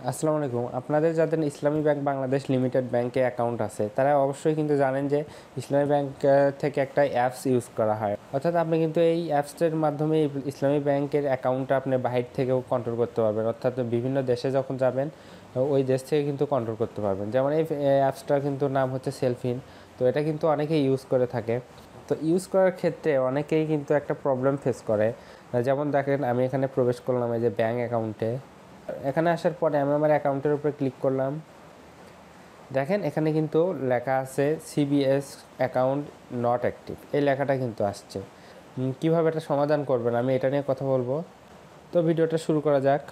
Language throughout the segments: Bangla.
আসসালামু আলাইকুম। আপনাদের যাদের ইসলামী ব্যাংক বাংলাদেশ লিমিটেড ব্যাংকে অ্যাকাউন্ট আছে, তারা অবশ্যই কিন্তু জানেন যে ইসলামী ব্যাংক থেকে একটা অ্যাপস ইউজ করা হয়। অর্থাৎ আপনি কিন্তু এই অ্যাপসটার মাধ্যমে এই ইসলামী ব্যাংকের অ্যাকাউন্টটা আপনি বাহির থেকেও কন্ট্রোল করতে পারবেন। অর্থাৎ বিভিন্ন দেশে যখন যাবেন, ওই দেশ থেকে কিন্তু কন্ট্রোল করতে পারবেন। যেমন এই অ্যাপসটার কিন্তু নাম হচ্ছে সেলফিন। তো এটা কিন্তু অনেকেই ইউজ করে থাকে। তো ইউজ করার ক্ষেত্রে অনেকেই কিন্তু একটা প্রবলেম ফেস করে। যেমন দেখেন, আমি এখানে প্রবেশ করলাম এই যে ব্যাংক অ্যাকাউন্টে। এখানে আসার পরে আমি আমার অ্যাকাউন্টের উপরে ক্লিক করলাম। দেখেন এখানে কিন্তু লেখা আছে সিবিএস অ্যাকাউন্ট নট অ্যাক্টিভ, এই লেখাটা কিন্তু আসছে। কীভাবে এটা সমাধান করবেন আমি এটা নিয়ে কথা বলবো। তো ভিডিওটা শুরু করা যাক।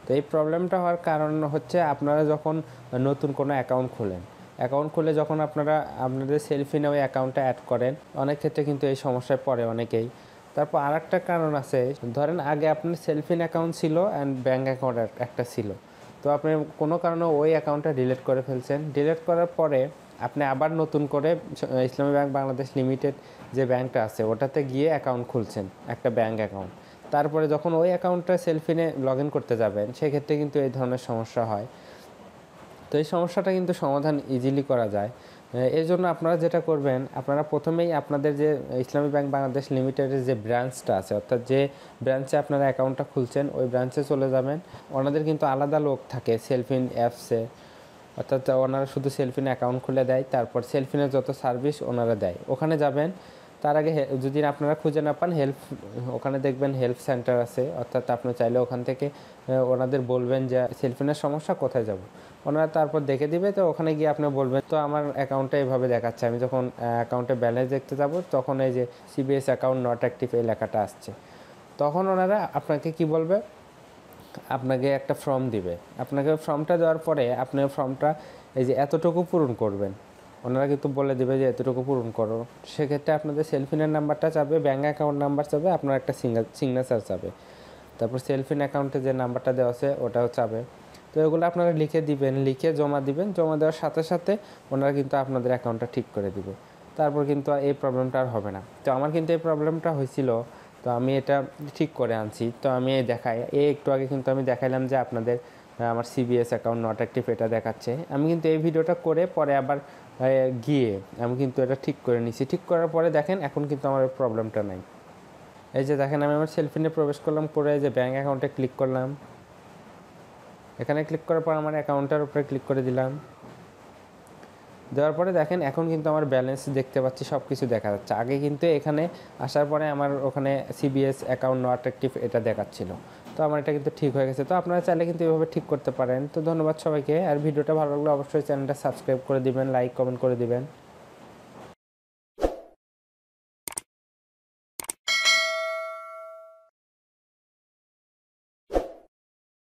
তো এই প্রবলেমটা হওয়ার কারণ হচ্ছে আপনারা যখন নতুন কোনো অ্যাকাউন্ট খোলেন, অ্যাকাউন্ট খুলে যখন আপনারা আপনাদের সেলফি নামে অ্যাকাউন্টটা অ্যাড করেন, অনেক ক্ষেত্রে কিন্তু এই সমস্যায় পড়ে অনেকেই। তারপর আরেকটা কারণ আছে, ধরেন আগে আপনার সেলফিন অ্যাকাউন্ট ছিল অ্যান্ড ব্যাঙ্ক অ্যাকাউন্ট একটা ছিল। তো আপনি কোনো কারণে ওই অ্যাকাউন্টটা ডিলিট করে ফেলছেন। ডিলিট করার পরে আপনি আবার নতুন করে ইসলামী ব্যাংক বাংলাদেশ লিমিটেড যে ব্যাংকটা আছে ওটাতে গিয়ে অ্যাকাউন্ট খুলছেন, একটা ব্যাঙ্ক অ্যাকাউন্ট। তারপরে যখন ওই অ্যাকাউন্টটা সেলফিনে লগ ইন করতে যাবেন, সেক্ষেত্রে কিন্তু এই ধরনের সমস্যা হয়। তো এই সমস্যাটা কিন্তু সমাধান ইজিলি করা যায়। এর জন্য আপনারা যেটা করবেন, আপনারা প্রথমেই আপনাদের যে ইসলামী ব্যাংক বাংলাদেশ লিমিটেডের যে ব্রাঞ্চটা আছে, অর্থাৎ যে ব্রাঞ্চে আপনারা অ্যাকাউন্টটা খুলছেন ওই ব্রাঞ্চে চলে যাবেন। ওনাদের কিন্তু আলাদা লোক থাকে সেলফিন অ্যাপসে, অর্থাৎ ওনারা শুধু সেলফিনে অ্যাকাউন্ট খুলে দেয়, তারপর সেলফিনের যত সার্ভিস ওনারা দেয়, ওখানে যাবেন। তার আগে যদি আপনারা খুঁজে না পান, ওখানে দেখবেন হেল্প সেন্টার আছে, অর্থাৎ আপনি চাইলে ওখান থেকে ওনাদের বলবেন যে সেলফিনের সমস্যা কোথায় যাব, ওনারা তারপর দেখে দিবে। তো ওখানে গিয়ে আপনি বলবেন তো আমার অ্যাকাউন্টটা এইভাবে দেখাচ্ছে, আমি যখন অ্যাকাউন্টে ব্যালেন্স দেখতে যাব তখন এই যে সিবিএস অ্যাকাউন্ট নট অ্যাক্টিভ এই লেখাটা আসছে। তখন ওনারা আপনাকে কি বলবে, আপনাকে একটা ফর্ম দিবে। আপনাকে ফর্মটা দেওয়ার পরে আপনি ফর্মটা এই যে এতটুকু পূরণ করবেন, ওনারা কিন্তু বলে দেবে যে এতটুকু পূরণ করো। সেক্ষেত্রে আপনাদের সেলফিনের নাম্বারটা চাবে, ব্যাঙ্ক অ্যাকাউন্ট নাম্বার চাবে, আপনার একটা সিগনেচার চাবে, তারপর সেলফিন অ্যাকাউন্টে যে নাম্বারটা দেওয়া আছে ওটাও চাবে। তো এগুলো আপনারা লিখে দিবেন, লিখে জমা দিবেন। জমা দেওয়ার সাথে সাথে ওনারা কিন্তু আপনাদের অ্যাকাউন্টটা ঠিক করে দিবে। তারপর কিন্তু এই প্রবলেমটা আর হবে না। তো আমার কিন্তু এই প্রবলেমটা হয়েছিল, তো আমি এটা ঠিক করে আনছি। তো আমি দেখাই, একটু আগে কিন্তু আমি দেখাইলাম যে আপনাদের আমার সিবিএস অ্যাকাউন্ট নট অ্যাক্টিভ এটা দেখাচ্ছে। আমি কিন্তু এই ভিডিওটা করে পরে আবার গিয়ে আমি কিন্তু এটা ঠিক করে নিছি। ঠিক করার পরে দেখেন এখন কিন্তু আমার প্রবলেমটা নাই। এই যে দেখেন, আমি আমার সেলফিনে প্রবেশ করলাম, করে যে ব্যাঙ্ক অ্যাকাউন্টে ক্লিক করলাম। এখানে ক্লিক করার পর আমার অ্যাকাউন্টের উপরে ক্লিক করে দিলাম। দেওয়ার পরে দেখেন এখন কিন্তু আমার ব্যালেন্স দেখতে পাচ্ছি, সব কিছু দেখা যাচ্ছে। আগে কিন্তু এখানে আসার পরে আমার ওখানে সিবিএস অ্যাকাউন্ট নট অ্যাক্টিভ এটা দেখাচ্ছিল। তো আমার এটা কিন্তু ঠিক হয়ে গেছে। তো আপনারা চাইলে কিন্তু এভাবে ঠিক করতে পারেন। তো ধন্যবাদ সবাইকে। আর ভিডিওটা ভালো লাগলে অবশ্যই চ্যানেলটা সাবস্ক্রাইব করে দিবেন, লাইক কমেন্ট করে দিবেন।